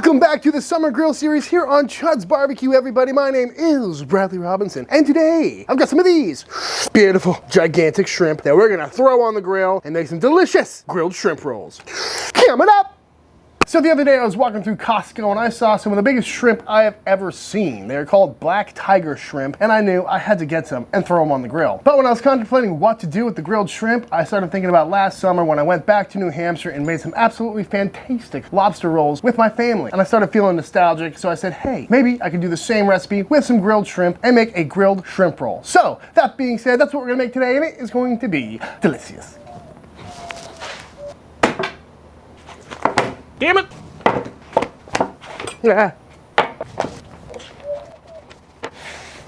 Welcome back to the Summer Grill Series here on ChudsBBQ, everybody. My name is Bradley Robinson, and today I've got some of these beautiful, gigantic shrimp that we're gonna throw on the grill and make some delicious grilled shrimp rolls. Coming up! So the other day I was walking through Costco and I saw some of the biggest shrimp I have ever seen. They're called black tiger shrimp, and I knew I had to get some and throw them on the grill. But when I was contemplating what to do with the grilled shrimp, I started thinking about last summer when I went back to New Hampshire and made some absolutely fantastic lobster rolls with my family. And I started feeling nostalgic, so I said, hey, maybe I could do the same recipe with some grilled shrimp and make a grilled shrimp roll. So that being said, that's what we're gonna make today, and it is going to be delicious. Damn it! Yeah.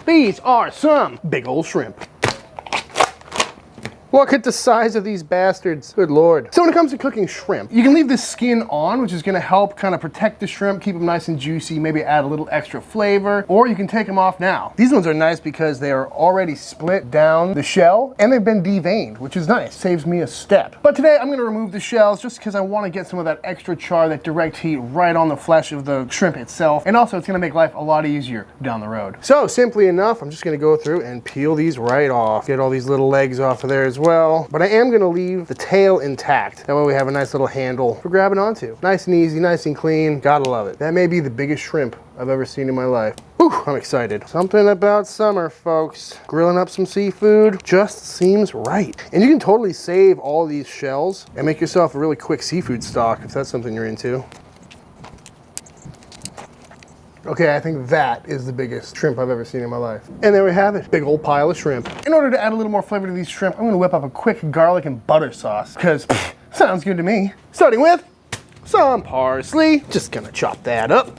These are some big old shrimp. Look at the size of these bastards. Good Lord. So when it comes to cooking shrimp, you can leave the skin on, which is gonna help kind of protect the shrimp, keep them nice and juicy, maybe add a little extra flavor, or you can take them off now. These ones are nice because they are already split down the shell and they've been deveined, which is nice, saves me a step. But today I'm gonna remove the shells just because I wanna get some of that extra char, that direct heat right on the flesh of the shrimp itself. And also it's gonna make life a lot easier down the road. So simply enough, I'm just gonna go through and peel these right off. Get all these little legs off of there as well, but I am gonna leave the tail intact. That way we have a nice little handle for grabbing onto. Nice and easy, nice and clean. Gotta love it. That may be the biggest shrimp I've ever seen in my life. Whew, I'm excited. Something about summer, folks. Grilling up some seafood just seems right. And you can totally save all these shells and make yourself a really quick seafood stock if that's something you're into. Okay, I think that is the biggest shrimp I've ever seen in my life. And there we have it, big old pile of shrimp. In order to add a little more flavor to these shrimp, I'm gonna whip up a quick garlic and butter sauce, because sounds good to me. Starting with some parsley. Just gonna chop that up.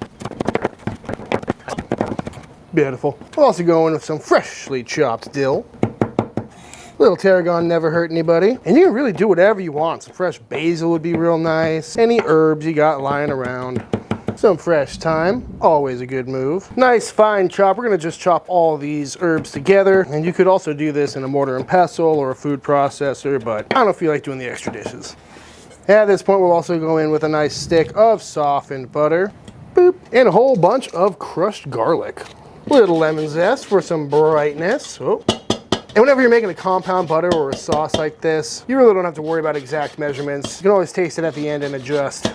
Beautiful. We'll also go in with some freshly chopped dill. Little tarragon never hurt anybody. And you can really do whatever you want. Some fresh basil would be real nice. Any herbs you got lying around. Some fresh thyme, always a good move. Nice fine chop. We're gonna just chop all these herbs together. And you could also do this in a mortar and pestle or a food processor, but I don't feel like doing the extra dishes. At this point, we'll also go in with a nice stick of softened butter. Boop. And a whole bunch of crushed garlic. Little lemon zest for some brightness. Oh. And whenever you're making a compound butter or a sauce like this, you really don't have to worry about exact measurements. You can always taste it at the end and adjust.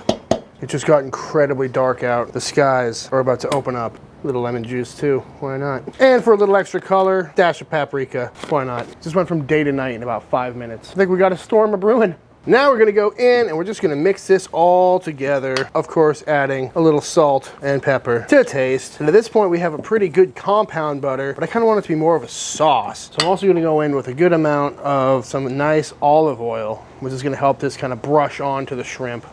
It just got incredibly dark out. The skies are about to open up. A little lemon juice too, why not? And for a little extra color, dash of paprika, why not? Just went from day to night in about 5 minutes. I think we got a storm of brewing. Now we're gonna go in and we're just gonna mix this all together. Of course, adding a little salt and pepper to taste. And at this point, we have a pretty good compound butter, but I kind of want it to be more of a sauce. So I'm also gonna go in with a good amount of some nice olive oil, which is gonna help this kind of brush onto the shrimp.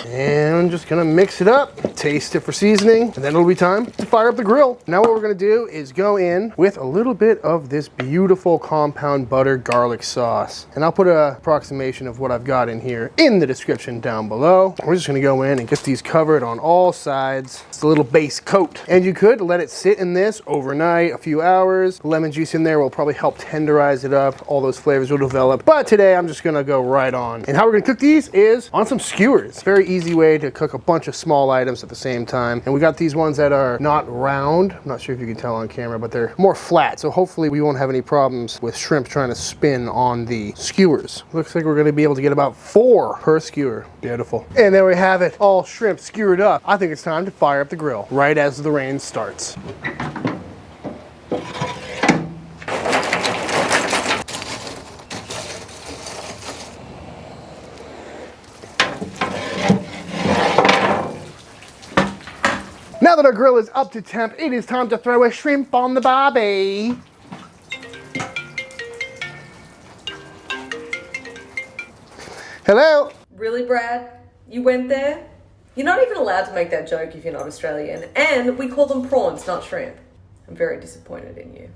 And I'm just gonna mix it up, taste it for seasoning, and then it'll be time to fire up the grill. Now what we're gonna do is go in with a little bit of this beautiful compound butter garlic sauce. And I'll put an approximation of what I've got in here in the description down below. We're just gonna go in and get these covered on all sides. It's a little base coat. And you could let it sit in this overnight, a few hours. The lemon juice in there will probably help tenderize it up. All those flavors will develop. But today I'm just gonna go right on. And how we're gonna cook these is on some skewers. Very easy way to cook a bunch of small items at the same time. And we got these ones that are not round. I'm not sure if you can tell on camera, but they're more flat. So hopefully we won't have any problems with shrimp trying to spin on the skewers. Looks like we're gonna be able to get about 4 per skewer. Beautiful. And there we have it, all shrimp skewered up. I think it's time to fire up the grill right as the rain starts. Now that our grill is up to temp, it is time to throw a shrimp on the barbie. Hello? Really, Brad? You went there? You're not even allowed to make that joke if you're not Australian. And we call them prawns, not shrimp. I'm very disappointed in you.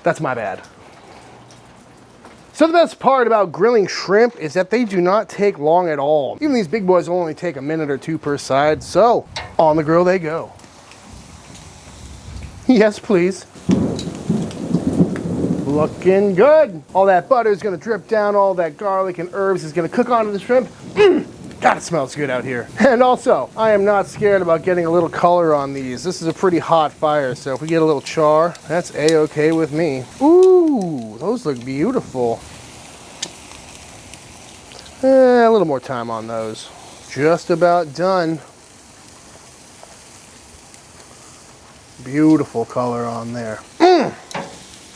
That's my bad. So the best part about grilling shrimp is that they do not take long at all. Even these big boys will only take a minute or 2 per side, so on the grill they go. Yes, please. Looking good. All that butter is gonna drip down, all that garlic and herbs is gonna cook onto the shrimp. God, it smells good out here. And also, I am not scared about getting a little color on these. This is a pretty hot fire, so if we get a little char, that's A-okay with me. Ooh, those look beautiful. A little more time on those. Just about done. Beautiful color on there.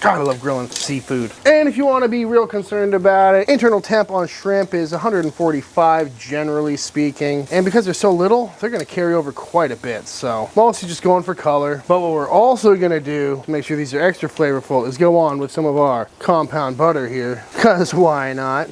God, I love grilling seafood. And if you want to be real concerned about it, internal temp on shrimp is 145 generally speaking. And because they're so little, they're going to carry over quite a bit. So mostly just going for color. But what we're also going to do to make sure these are extra flavorful is go on with some of our compound butter here. Because why not?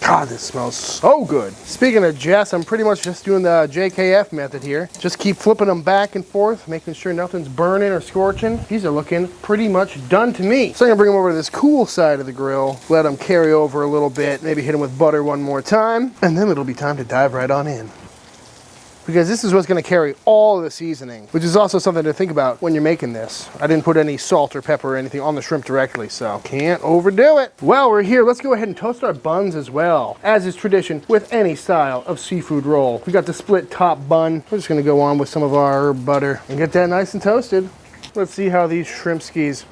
God, this smells so good. Speaking of Jess, I'm pretty much just doing the JKF method here. Just keep flipping them back and forth, making sure nothing's burning or scorching. These are looking pretty much done to me. So I'm gonna bring them over to this cool side of the grill, let them carry over a little bit, maybe hit them with butter one more time, and then it'll be time to dive right on in. Because this is what's going to carry all of the seasoning, which is also something to think about when you're making this. I didn't put any salt or pepper or anything on the shrimp directly, so can't overdo it. Well, we're here. Let's go ahead and toast our buns as well, as is tradition with any style of seafood roll. We got the split top bun. We're just going to go on with some of our herb butter and get that nice and toasted. Let's see how these shrimp skis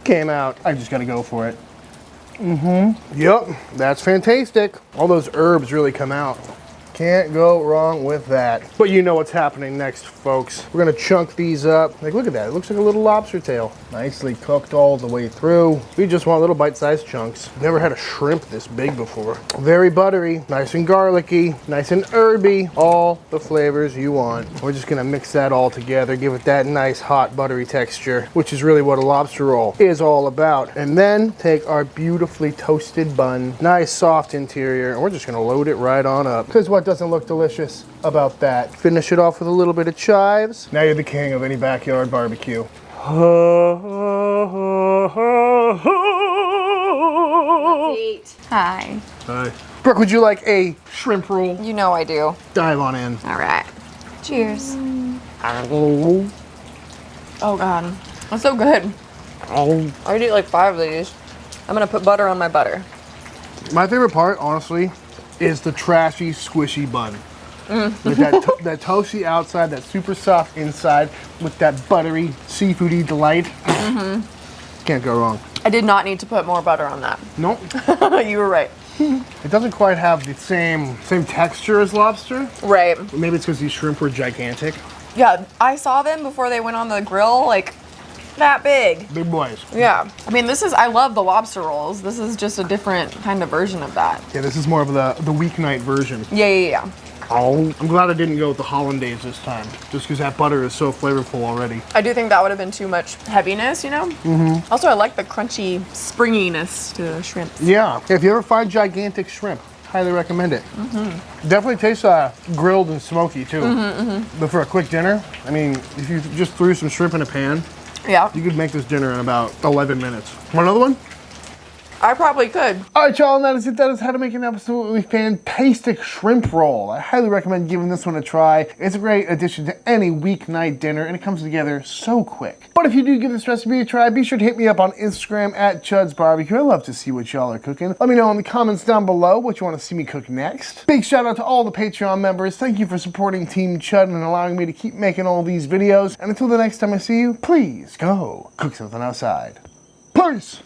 came out. I just got to go for it. Yep, that's fantastic. All those herbs really come out. Can't go wrong with that. But you know what's happening next, folks. We're gonna chunk these up. Like, look at that, it looks like a little lobster tail. Nicely cooked all the way through. We just want little bite-sized chunks. Never had a shrimp this big before. Very buttery, nice and garlicky, nice and herby, all the flavors you want. We're just gonna mix that all together, give it that nice hot buttery texture, which is really what a lobster roll is all about. And then take our beautifully toasted bun, nice soft interior, and we're just gonna load it right on up. Because what doesn't look delicious about that? Finish it off with a little bit of chives. Now you're the king of any backyard barbecue. Hi. Hi. Brooke, would you like a shrimp roll? You know I do. Dive on in. All right. Cheers. Oh. Oh God, that's so good. I could eat like 5 of these. I'm gonna put butter on my butter. My favorite part, honestly, is the trashy, squishy bun. With that toasty outside, that super soft inside, with that buttery, seafoody delight. Can't go wrong. I did not need to put more butter on that. Nope. You were right. It doesn't quite have the same texture as lobster. Right. Maybe it's because these shrimp were gigantic. Yeah, I saw them before they went on the grill, like that big. Big boys. Yeah. I mean, I love the lobster rolls. This is just a different kind of version of that. Yeah, this is more of the weeknight version. Yeah. Oh, I'm glad I didn't go with the hollandaise this time, just because that butter is so flavorful already. I do think that would have been too much heaviness, you know? Also, I like the crunchy springiness to the shrimp. Yeah, if you ever find gigantic shrimp, highly recommend it. Definitely tastes grilled and smoky too. But for a quick dinner, I mean, if you just threw some shrimp in a pan, Yeah. you could make this dinner in about 11 minutes. Want another one? I probably could. All right, y'all, and that is it. That is how to make an absolutely fantastic shrimp roll. I highly recommend giving this one a try. It's a great addition to any weeknight dinner, and it comes together so quick. But if you do give this recipe a try, be sure to hit me up on Instagram at ChudsBBQ. I love to see what y'all are cooking. Let me know in the comments down below what you want to see me cook next. Big shout out to all the Patreon members. Thank you for supporting Team Chud and allowing me to keep making all these videos. And until the next time I see you, please go cook something outside. Peace!